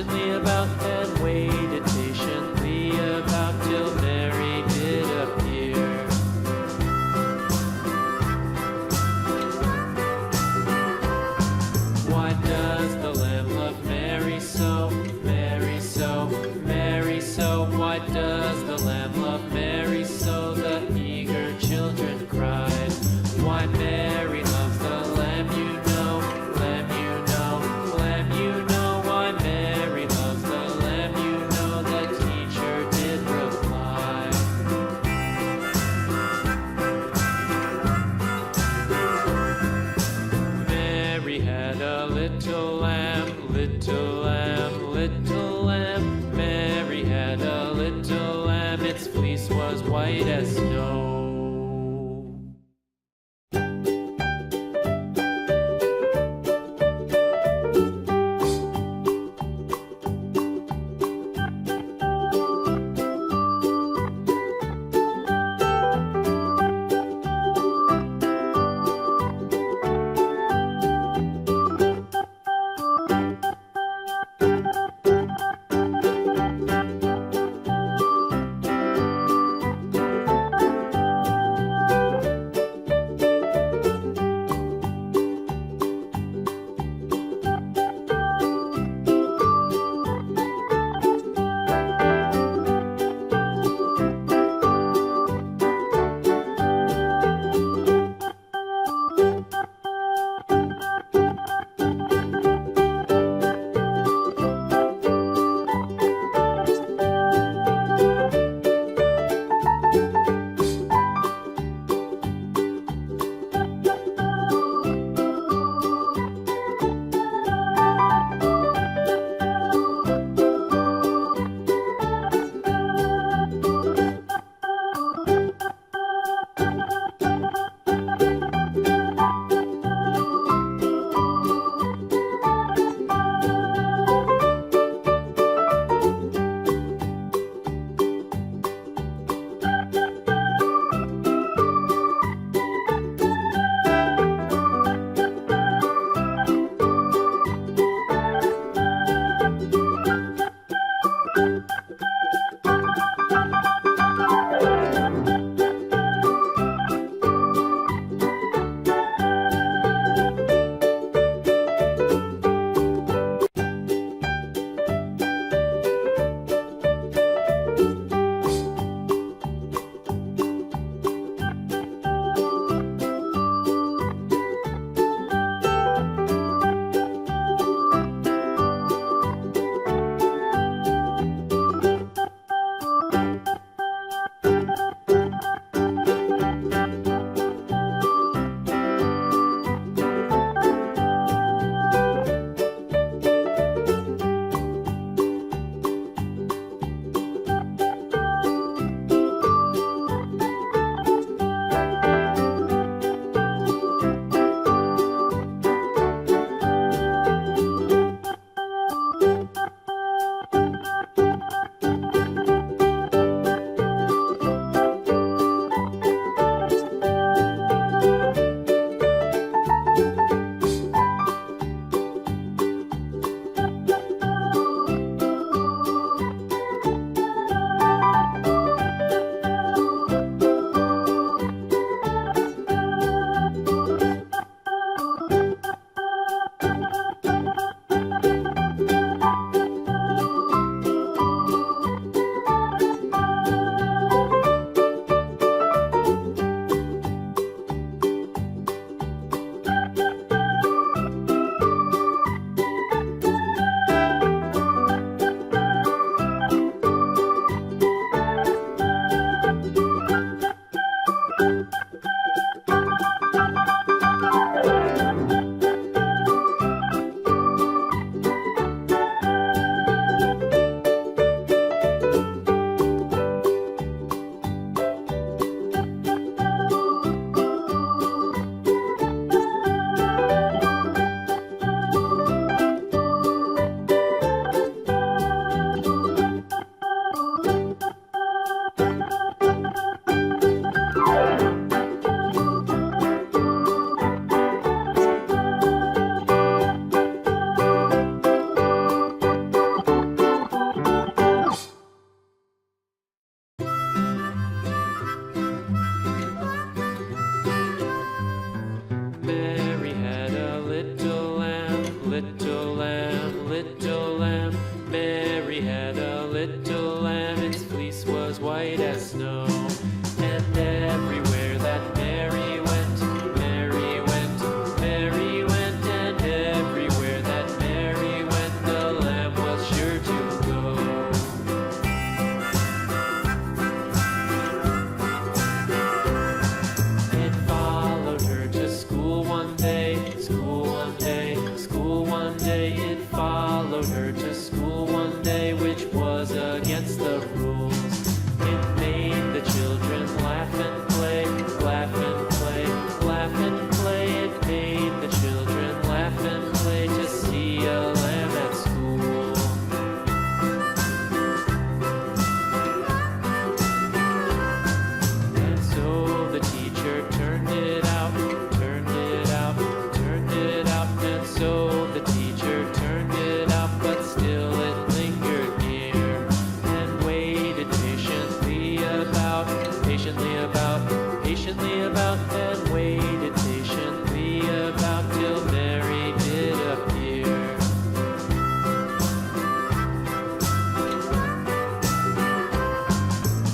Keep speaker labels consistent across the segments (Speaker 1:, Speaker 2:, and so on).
Speaker 1: patiently about and waited patiently about till Mary did appear. Why does the Lamb love Mary so? Mary so, Mary so. Why does the Lamb love Mary so? The eager children cried. Why Mary loves the Lamb, you know, Lamb, you know, Lamb, you know. Why Mary loves the Lamb, you know, the teacher did reply. Mary had a little lamb, little lamb, little lamb. Mary had a little lamb, its fleece was white as snow. little lamb, little lamb. Mary had a little lamb, its fleece was white as snow. And everywhere that Mary went, Mary went, Mary went. And everywhere that Mary went, the lamb was sure to go. It followed her to school one day, school one day, school one day. It followed her to school one day, which was against the rules. It made the children laugh and play, laugh and play, laugh and play. It made the children laugh and play to see a lamb at school. And so the teacher turned it out, turned it out, turned it out. And so the teacher turned it out, but still it lingered near and waited patiently about, patiently about, patiently about, and waited patiently about till Mary did appear.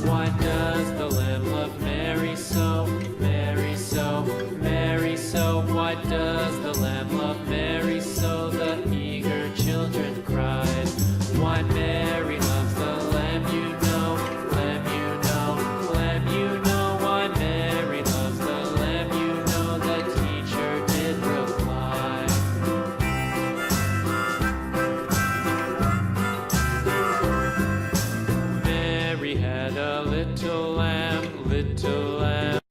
Speaker 1: Why does the lamb love Mary so, Mary so, Mary so? Why does the lamb love Mary so? The eager children cried. Why Mary loves the lamb, you know, lamb, you know, lamb, you know. Why Mary loves the lamb, you know, the teacher did reply. Mary had a little lamb, little lamb.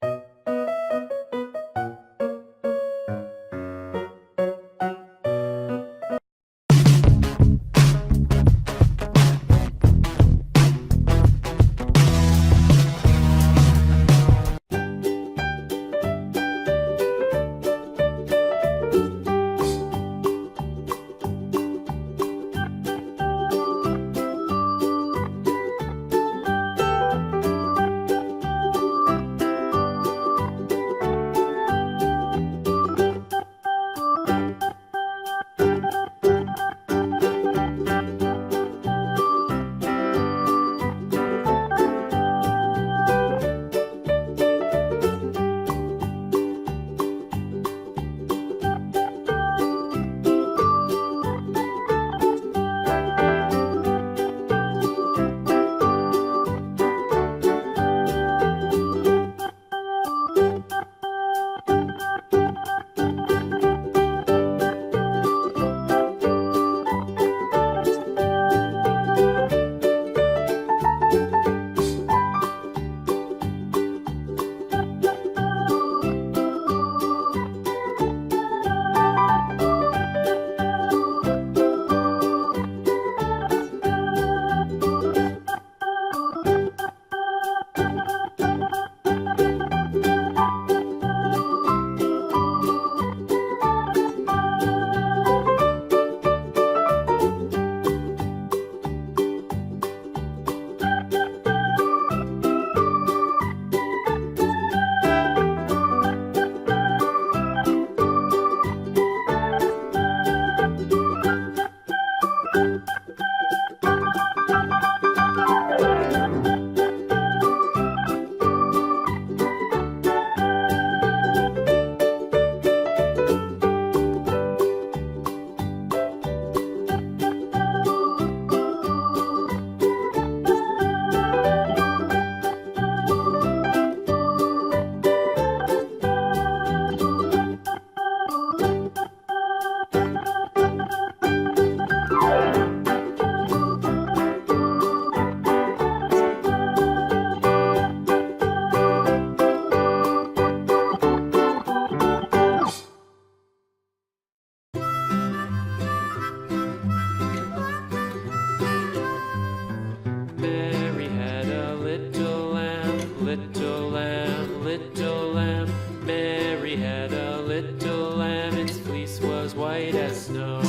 Speaker 1: white as snow.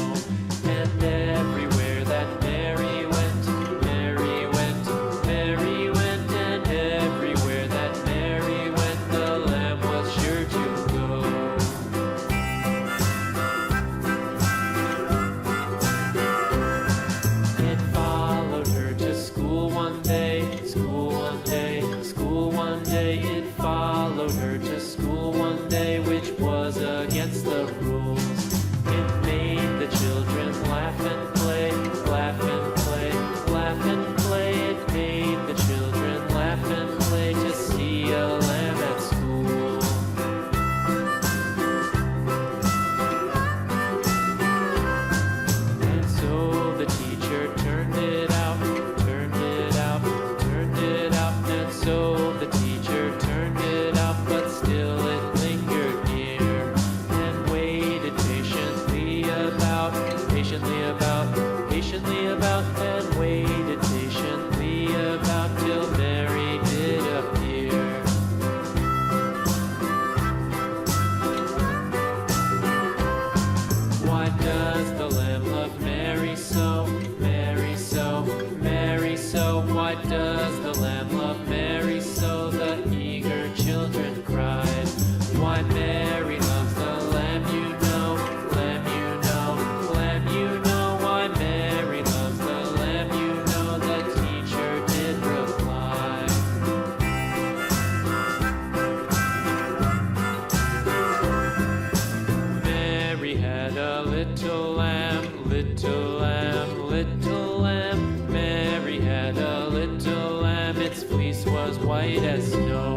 Speaker 1: And everywhere that Mary went, Mary went, Mary went. And everywhere that Mary went, the lamb was sure to go. patiently about, and waited patiently about till Mary did appear. Why does the Lamb love Mary so, Mary so, Mary so? Why does the Lamb love Mary so? The eager children cried. Why Mary loves the Lamb, you know, Lamb, you know, Lamb, you know. Why Mary loves the Lamb, you know, the teacher did reply. Mary had a little lamb, little lamb, little lamb. Mary had a little lamb, its fleece was white as snow.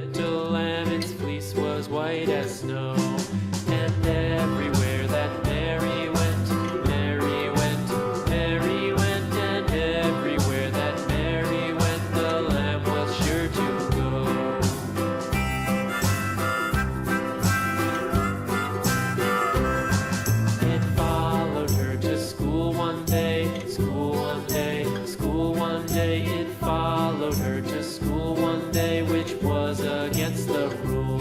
Speaker 1: little lamb, its fleece was white as snow. And everywhere that Mary went, Mary went, Mary went, and everywhere that Mary went, the lamb was sure to go. It followed her to school one day, school one day, school one day. It followed her to school one day, which was against the rules.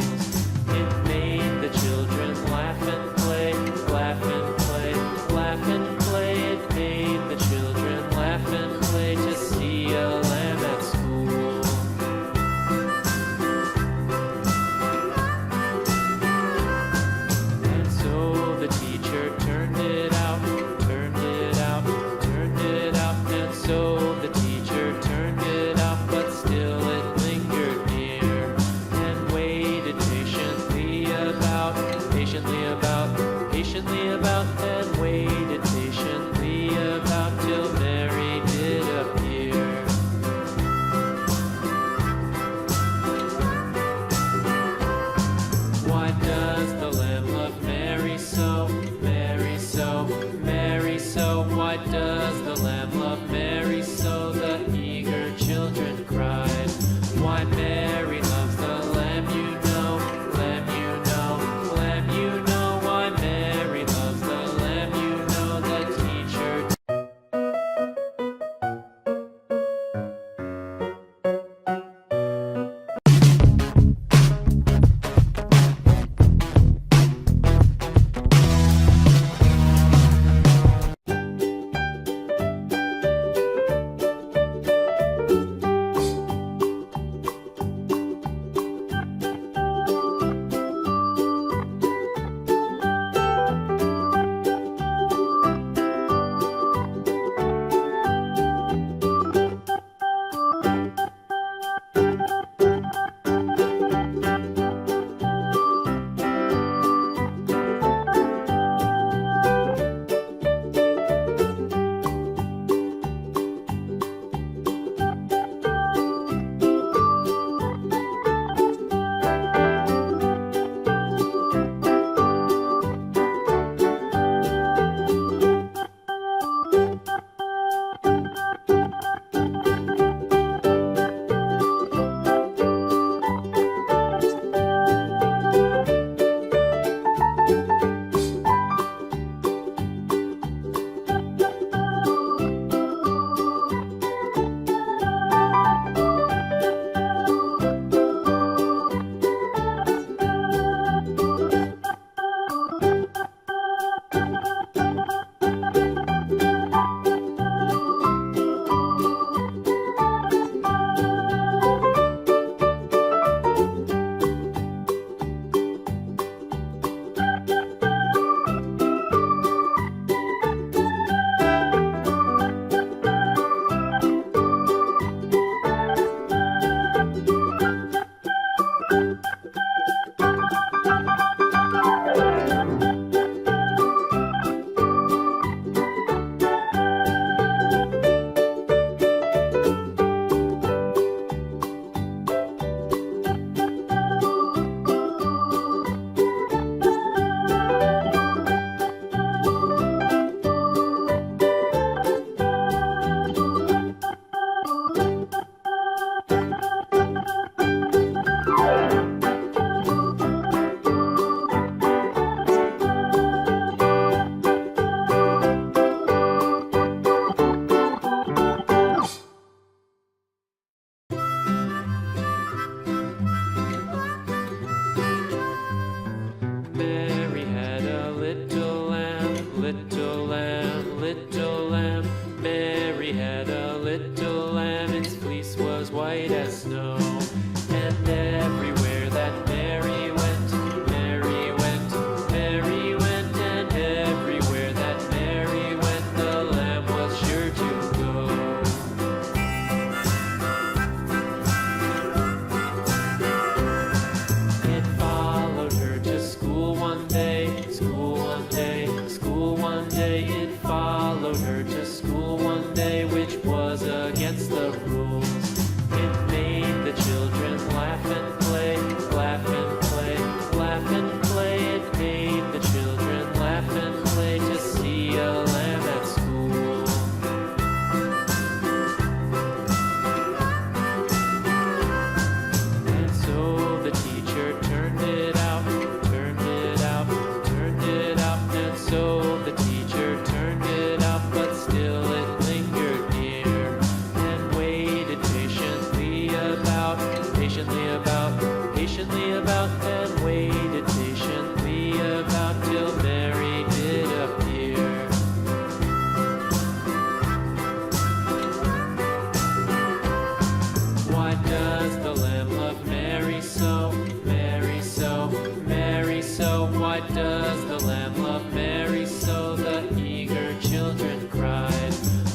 Speaker 1: It made the children laugh and play, laugh and play, laugh and play. It made the children laugh and play to see a lamb at school. And so the teacher turned it out, turned it out, turned it out. And so the teacher turned it out, but still it lingered near and waited about and waited patiently about till Mary did appear. Why does the Lamb love Mary so, Mary so, Mary so? Why does the Lamb love Mary so? The eager children cried.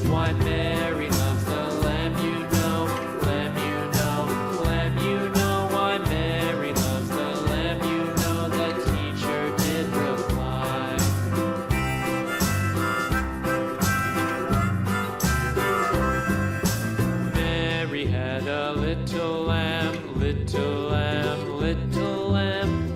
Speaker 1: Why Mary loves the Lamb, you know, Lamb, you know, Lamb, you know. Why Mary loves the Lamb, you know, the teacher did reply. Mary had a little lamb, little lamb, little lamb.